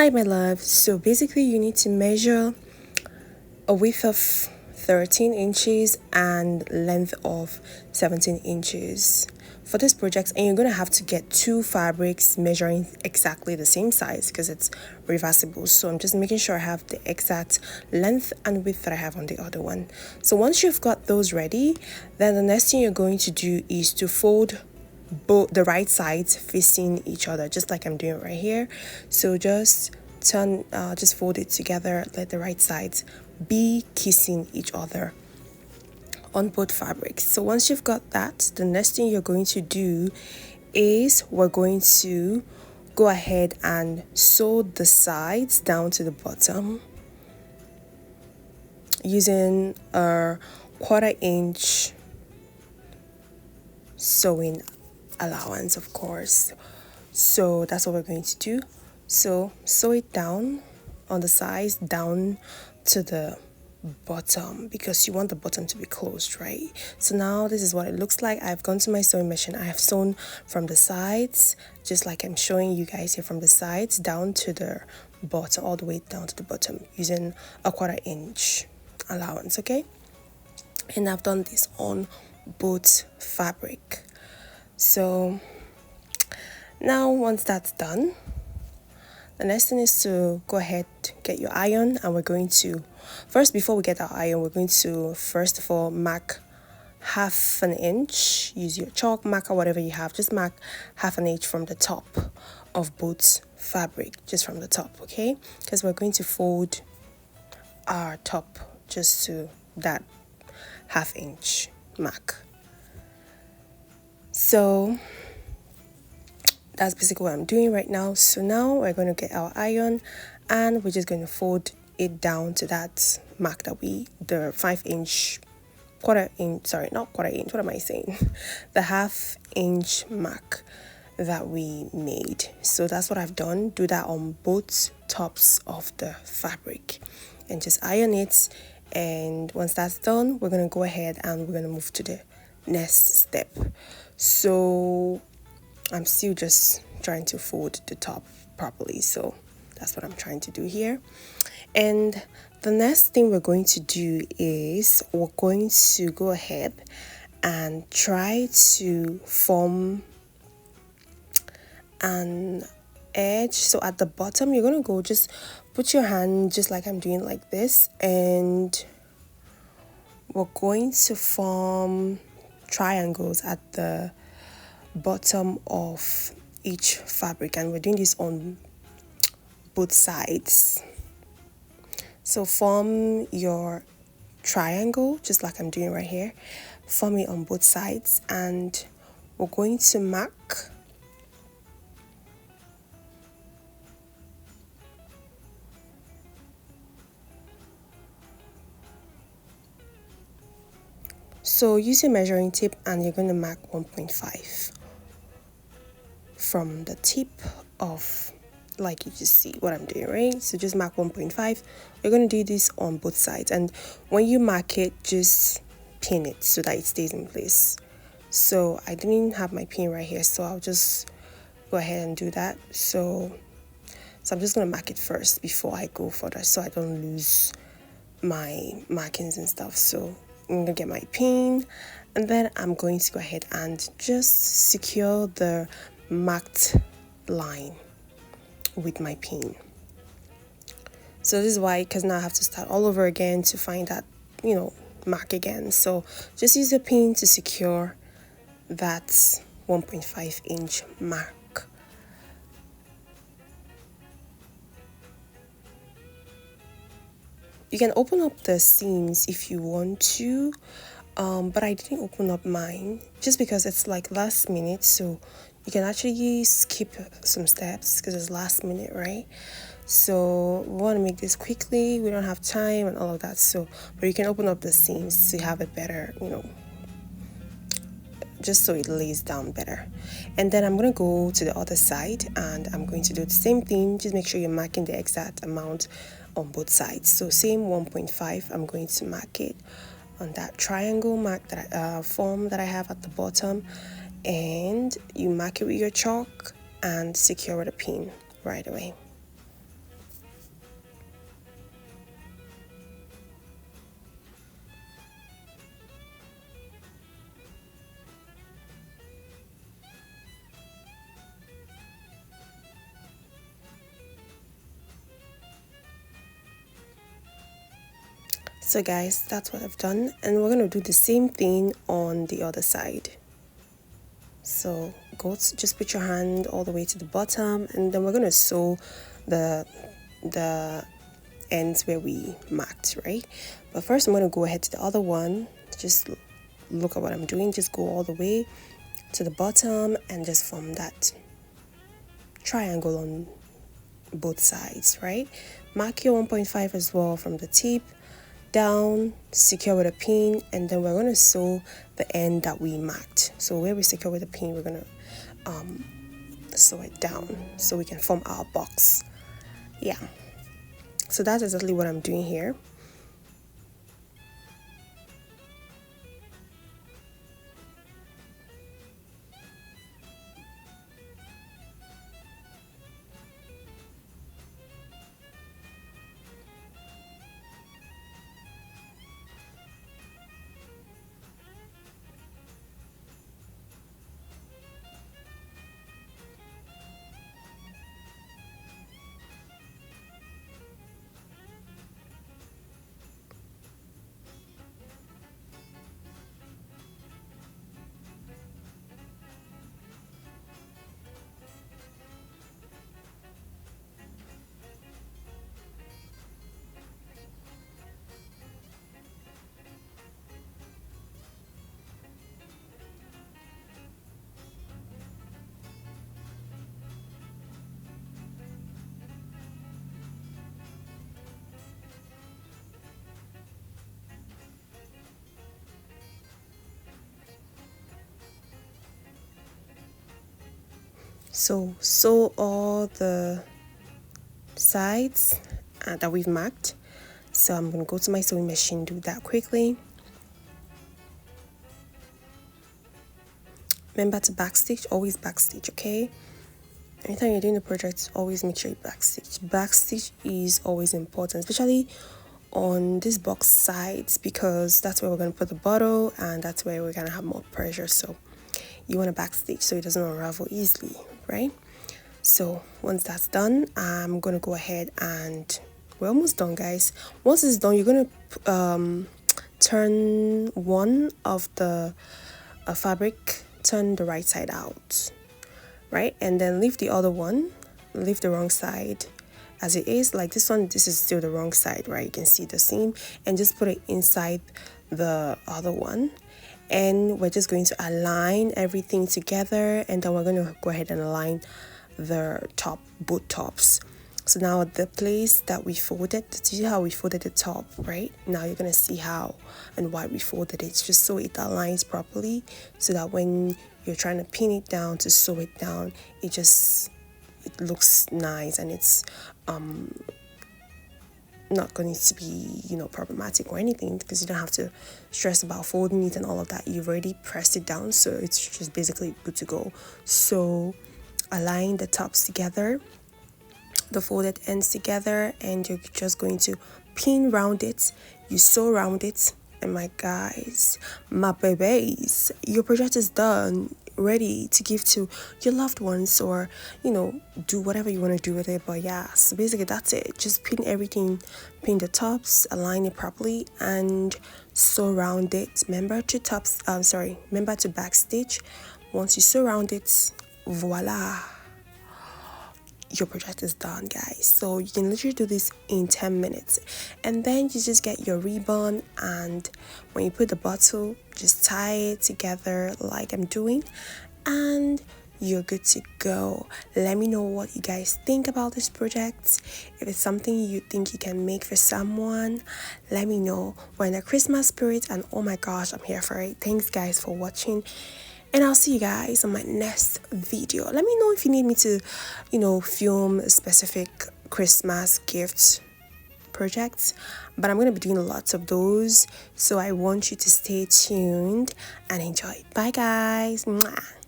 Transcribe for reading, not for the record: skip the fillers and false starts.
Hi, my love. So basically, you need to measure a width of 13 inches and length of 17 inches for this project, and you're going to have to get two fabrics measuring exactly the same size because it's reversible. So I'm just making sure I have the exact length and width that I have on the other one. So once you've got those ready, then the next thing you're going to do is to fold both the right sides facing each other, just like I'm doing right here. So just fold it together, let the right sides be kissing each other on both fabrics. So once you've got that, the next thing you're going to do is we're going to go ahead and sew the sides down to the bottom using a 1/4 inch sewing allowance, of course. So that's what we're going to do. So sew it down on the sides down to the bottom because you want the bottom to be closed, right? So now this is what it looks like. I've gone to my sewing machine. I have sewn from the sides, just like I'm showing you guys here, from the sides down to the bottom, all the way down to the bottom, using a 1/4 inch allowance. Okay, and I've done this on both fabric. So now once that's done, the next thing is to go ahead, get your iron, and we're going to first, before we get our iron, we're going to first of all mark 1/2 inch. Use your chalk marker, whatever you have, just mark 1/2 inch from the top of both fabric, just from the top, okay? Because we're going to fold our top just to that 1/2 inch mark. So that's basically what I'm doing right now. So now we're going to get our iron and we're just going to fold it down to that mark that the 5 inch, 1/4 inch, sorry, not 1/4 inch, what am I saying? The 1/2 inch mark that we made. So that's what I've done. Do that on both tops of the fabric and just iron it. And once that's done, we're going to go ahead and we're going to move to the next step. So I'm still just trying to fold the top properly, so that's what I'm trying to do here. And the next thing we're going to do is we're going to go ahead and try to form an edge. So at the bottom, you're going to go, just put your hand just like I'm doing, like this, and we're going to form triangles at the bottom of each fabric, and we're doing this on both sides. So form your triangle just like I'm doing right here, form it on both sides, and we're going to mark so use your measuring tape and you're going to mark 1.5 from the tip of, like you just see what I'm doing, right? So just mark 1.5. You're going to do this on both sides, and when you mark it, just pin it so that it stays in place. So I didn't have my pin right here, so I'll just go ahead and do that. So I'm just going to mark it first before I go further so I don't lose my markings and stuff. So I'm going to get my pin, and then I'm going to go ahead and just secure the marked line with my pin. So this is why, because now I have to start all over again to find that, mark again. So just use the pin to secure that 1.5 inch mark. You can open up the seams if you want to, but I didn't open up mine just because it's like last minute, so you can actually skip some steps because it's last minute, right? So we want to make this quickly, we don't have time and all of that, so but you can open up the seams to have it better, just so it lays down better. And then I'm going to go to the other side and I'm going to do the same thing. Just make sure you're marking the exact amount on both sides. So same 1.5, I'm going to mark it on that triangle mark that form that I have at the bottom, and you mark it with your chalk and secure with a pin right away. So guys, that's what I've done, and we're going to do the same thing on the other side. So just put your hand all the way to the bottom, and then we're going to sew the ends where we marked, right? But first I'm going to go ahead to the other one. Just look at what I'm doing. Just go all the way to the bottom and just form that triangle on both sides, right? Mark your 1.5 as well from the tip down, secure with a pin, and then we're going to sew the end that we marked. So where we secure with a pin, we're going to sew it down so we can form our box. Yeah, so that's exactly what I'm doing here. So sew all the sides that we've marked. So I'm going to go to my sewing machine, do that quickly. Remember to backstitch, always backstitch, okay? Anytime you're doing the project, always make sure you backstitch. Backstitch is always important, especially on this box sides, because that's where we're going to put the bottle and that's where we're going to have more pressure. So you want to backstitch so it doesn't unravel easily, right? So once that's done, I'm going to go ahead and we're almost done, guys. Once it's done, you're going to turn one of the fabric, turn the right side out, right? And then leave the other one, leave the wrong side as it is. Like this one, this is still the wrong side, right? You can see the seam, and just put it inside the other one. And we're just going to align everything together, and then we're going to go ahead and align the top, both tops. So now the place that we folded, see how we folded the top, right? Now you're going to see how and why we folded it, just so it aligns properly, so that when you're trying to pin it down to sew it down, it looks nice, and it's not going to be, problematic or anything, because you don't have to stress about folding it and all of that. You've already pressed it down, so it's just basically good to go. So align the tops together, the folded ends together, and you're just going to pin round it. You sew around it, and my guys, my babies, your project is done, ready to give to your loved ones, or do whatever you want to do with it. But yeah, so basically that's it. Just pin everything, pin the tops, align it properly, and sew around it. Remember to backstitch. Once you sew around it, voila, your project is done, guys. So you can literally do this in 10 minutes, and then you just get your ribbon, and when you put the bottle, just tie it together like I'm doing, and you're good to go. Let me know what you guys think about this project. If it's something you think you can make for someone, let me know. We're in the Christmas spirit, and oh my gosh, I'm here for it. Thanks guys for watching, and I'll see you guys on my next video. Let me know if you need me to, film a specific Christmas gift projects, but I'm going to be doing lots of those. So I want you to stay tuned and enjoy. Bye guys. Mwah.